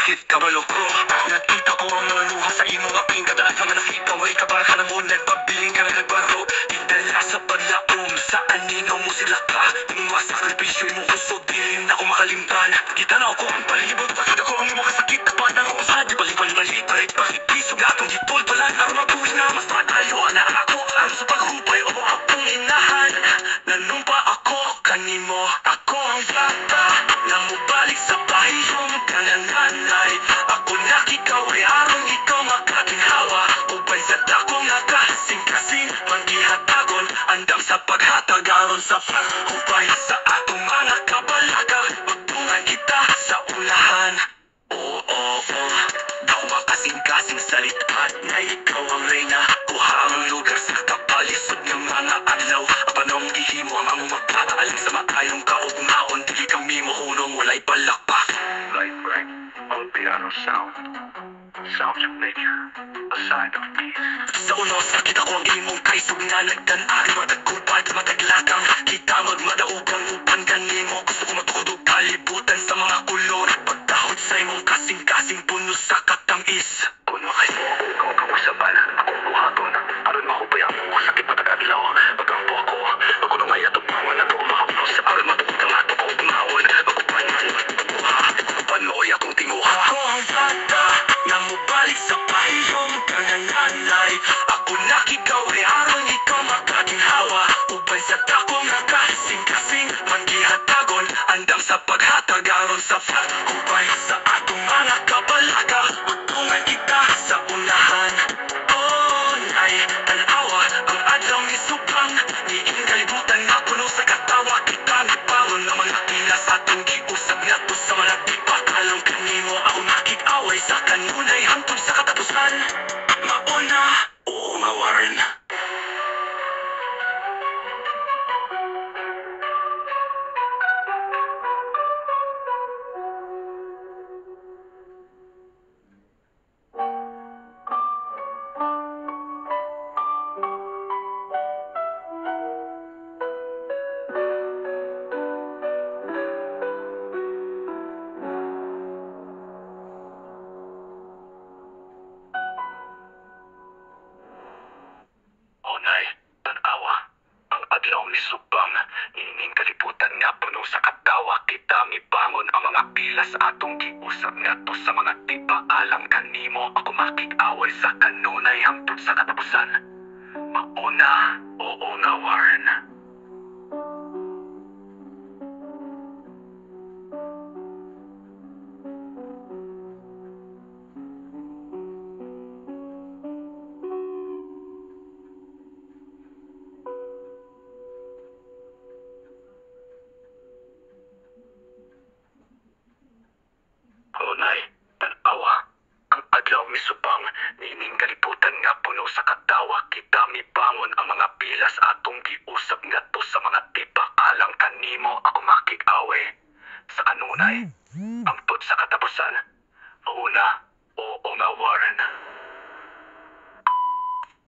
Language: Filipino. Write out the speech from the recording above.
bakit kabalo ko? Nakita ko ang mga luha sa iyong mga pingkadaan. Mga nakita mo, ikabahan ka na mo, nagpabiling ka na nagbaro. Idala sa palaom, sa anino mo sila pa. Yung mga sakripisyo mo kusog, di rin ako makalimtan. Kita na ako ang palibot, bakit ako ang imo kasakit? Kapag na ako sa di balik-balik, bakit pisog na atong gitultulan. Araw magbuwis na, mas matayo na ako. Araw sa paghupay, o akong inahan. Nanumpa ako, kanimo, ako ang bata. Nang mubalik sa bahiyong kanananay. Ako nakikaway, arong ikaw makaginhawa. Ubay sa dakong nakasing-kasing manggihatagon. Andam sa paghatag, aron sa paghupay. Sa atong mga kabalaka, magtungan kita sa unahan. Daw makasing-kasing salitan na ikaw ang reyna. Kuha ang lugar sa kapalisod ng mga adlaw. Panong gihimo ang among magpapaaling sa maayong kaugnaon. Di kami mahunong walay palakpak. Right, on piano sound. Sounds of nature, a sign of peace. Sa unos, nakita ko ang imong kaisog na nagdan-ari. Matagkupad, mataglakang kita magmadaugang upan kanimo. Gusto ko matukod og kalibutan sa mga kulor. Pagdahod sa imong kasing-kasing puno sa katamis. Kung makayo ako, ikaw ang kausaban. Akong buhaton, aron mahupay ang mga sakit matag-adlaw. Pagkampo ako na may atupawan na to. Makapnos sa aron matukod ang ato kaugnaon. Magkupanman, magpabuha, magpanoy akong tinguha. Ako ang bata, na mubalik sa pahiyong kanananay. Ako nakikaway, aron ikaw makaginhawa. Ubay sa dakong nakasing-kasing manggihatagon. Andam sa paghatag, aron sa paghupay. Sa atong mga kabalaka, magtungan kita sa unahan. Nay, tanawa, ang adlaw ni Subang. Niing kalibutan na puno sa katawa. Kita nagparon ng mga kilas atong giusap nga to sa mga tipakalong kanimo. Ako makikaway sa kanunay hangtod sa katapusan. Mauna, oo mawaran. Nay, tanawa, ang adlaw ni Subang. Nining kalibutan nga puno sa katawa. Kita mibangon ang mga pila sa atong giusap nga to sa mga tipa alang kanimo. Ako makikaway sa kanunay hangtod sa katapusan. Mauna, oo nga Warren. Nay, tanawa, ang adlaw mi Subang. Nining kalibutan nga puno sa katawa. Kita mibangon ang mga pila sa atong giusap nga to sa mga tipa alang kanimo. Ako makikaway sa kanunay hangtod sa katapusan. Mauna, oo nga Warren.